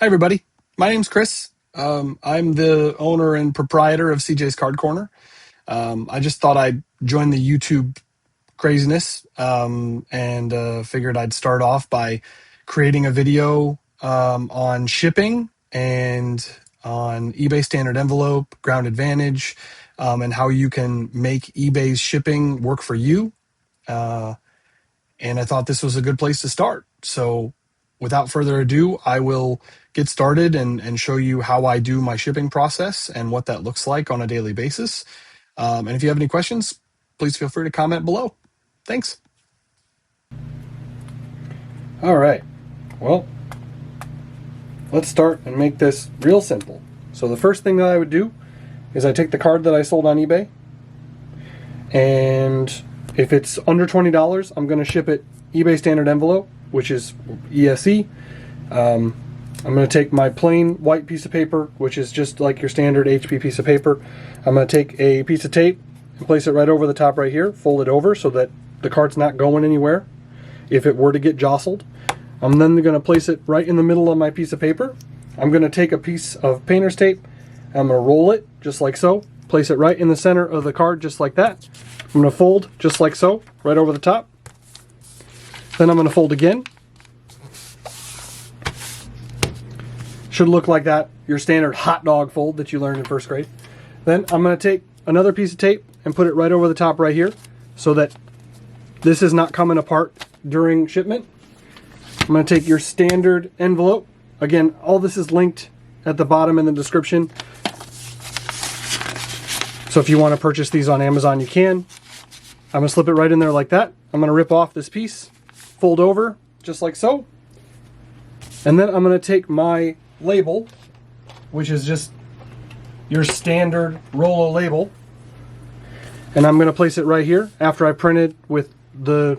Hi, everybody. My name's Chris. I'm the owner and proprietor of CJ's Card Corner. I just thought I'd join the YouTube craziness and figured I'd start off by creating a video on shipping and on eBay Standard Envelope, Ground Advantage, and how you can make eBay's shipping work for you. Uh, and I thought this was a good place to start. So without further ado, I will get started and show you how I do my shipping process and what that looks like on a daily basis. And if you have any questions, please feel free to comment below. Thanks. All right, well, let's start and make this real simple. So the first thing that I would do is I take the card that I sold on eBay, and if it's under $20, I'm going to ship it eBay Standard Envelope, which is ESE. I'm going to take my plain white piece of paper, which is just like your standard HP piece of paper. I'm going to take a piece of tape and place it right over the top right here, fold it over so that the card's not going anywhere if it were to get jostled. I'm then going to place it right in the middle of my piece of paper. I'm going to take a piece of painter's tape, and I'm going to roll it just like so, place it right in the center of the card just like that. I'm going to fold just like so, right over the top. Then I'm going to fold again. Should look like that, your standard hot dog fold that you learned in first grade. Then I'm going to take another piece of tape and put it right over the top right here so that this is not coming apart during shipment. I'm going to take your standard envelope. Again, all this is linked at the bottom in the description. So if you want to purchase these on Amazon, you can. I'm going to slip it right in there like that. I'm going to rip off this piece, fold over just like so. And then I'm going to take my label, which is just your standard Rolo label, and I'm going to place it right here after I printed with the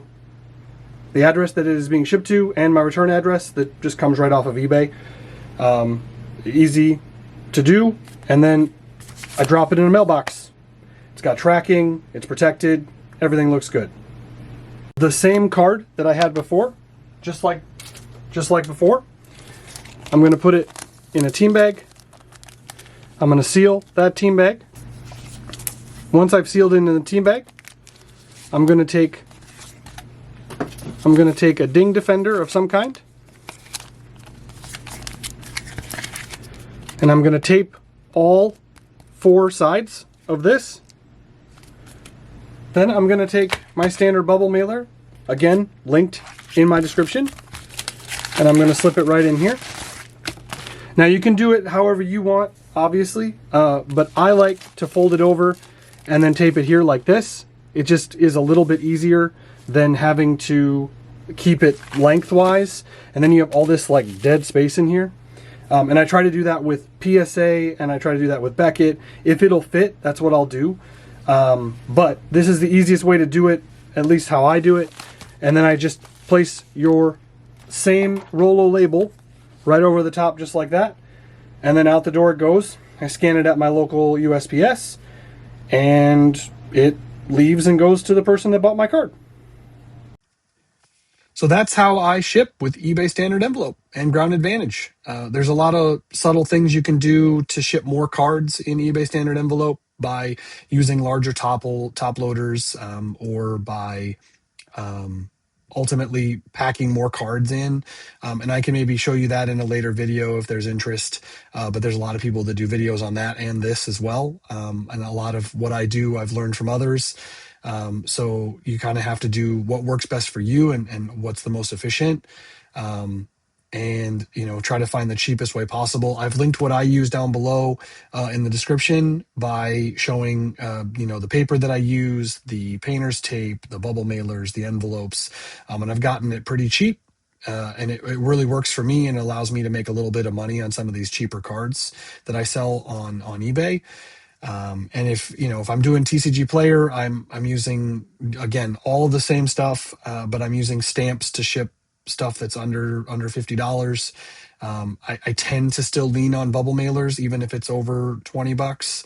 address that it is being shipped to and my return address that just comes right off of eBay. Easy to do. And then I drop it in a mailbox. It's got tracking, it's protected, everything looks good. The same card that I had before, just like before, I'm going to put it in a team bag. I'm going to seal that team bag. Once I've sealed it in the team bag, I'm going to take a ding defender of some kind, and I'm going to tape all four sides of this. Then I'm going to take my standard bubble mailer, again linked in my description, and I'm going to slip it right in here. Now you can do it however you want, obviously, but I like to fold it over and then tape it here like this. It just is a little bit easier than having to keep it lengthwise, and then you have all this like dead space in here. And I try to do that with PSA, and I try to do that with Beckett. If it'll fit, that's what I'll do. But this is the easiest way to do it, at least how I do it. And then I just place your same Rolo label right over the top just like that, and then out the door it goes. I scan it at my local USPS, and it leaves and goes to the person that bought my card. So that's how I ship with eBay Standard Envelope and Ground Advantage. There's a lot of subtle things you can do to ship more cards in eBay Standard Envelope by using larger top loaders, or by ultimately packing more cards in. And I can maybe show you that in a later video if there's interest. But there's a lot of people that do videos on that and this as well. And a lot of what I do, I've learned from others. So you kind of have to do what works best for you and what's the most efficient. And try to find the cheapest way possible. I've linked what I use down below in the description by showing the paper that I use, the painter's tape, the bubble mailers, the envelopes, and I've gotten it pretty cheap. And it really works for me and allows me to make a little bit of money on some of these cheaper cards that I sell on eBay. And if I'm doing TCG Player, I'm using, again, all of the same stuff, but I'm using stamps to ship stuff that's under $50. I tend to still lean on bubble mailers, even if it's over $20.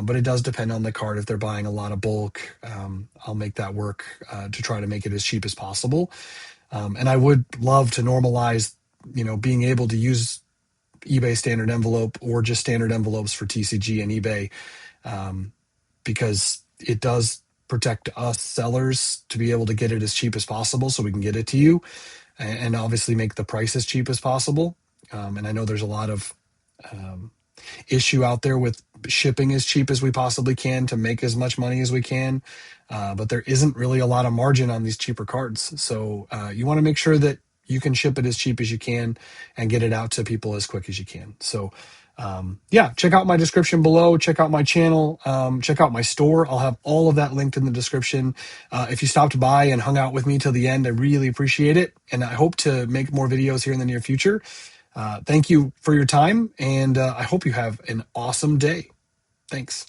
But it does depend on the card. If they're buying a lot of bulk, I'll make that work to try to make it as cheap as possible. And I would love to normalize, being able to use eBay standard envelope or just standard envelopes for TCG and eBay, because it does protect us sellers to be able to get it as cheap as possible so we can get it to you, and obviously make the price as cheap as possible. And I know there's a lot of issue out there with shipping as cheap as we possibly can to make as much money as we can. But there isn't really a lot of margin on these cheaper cards. So you want to make sure that you can ship it as cheap as you can and get it out to people as quick as you can. So yeah, check out my description below. Check out my channel. Check out my store. I'll have all of that linked in the description. If you stopped by and hung out with me till the end, I really appreciate it. And I hope to make more videos here in the near future. Thank you for your time, and I hope you have an awesome day. Thanks.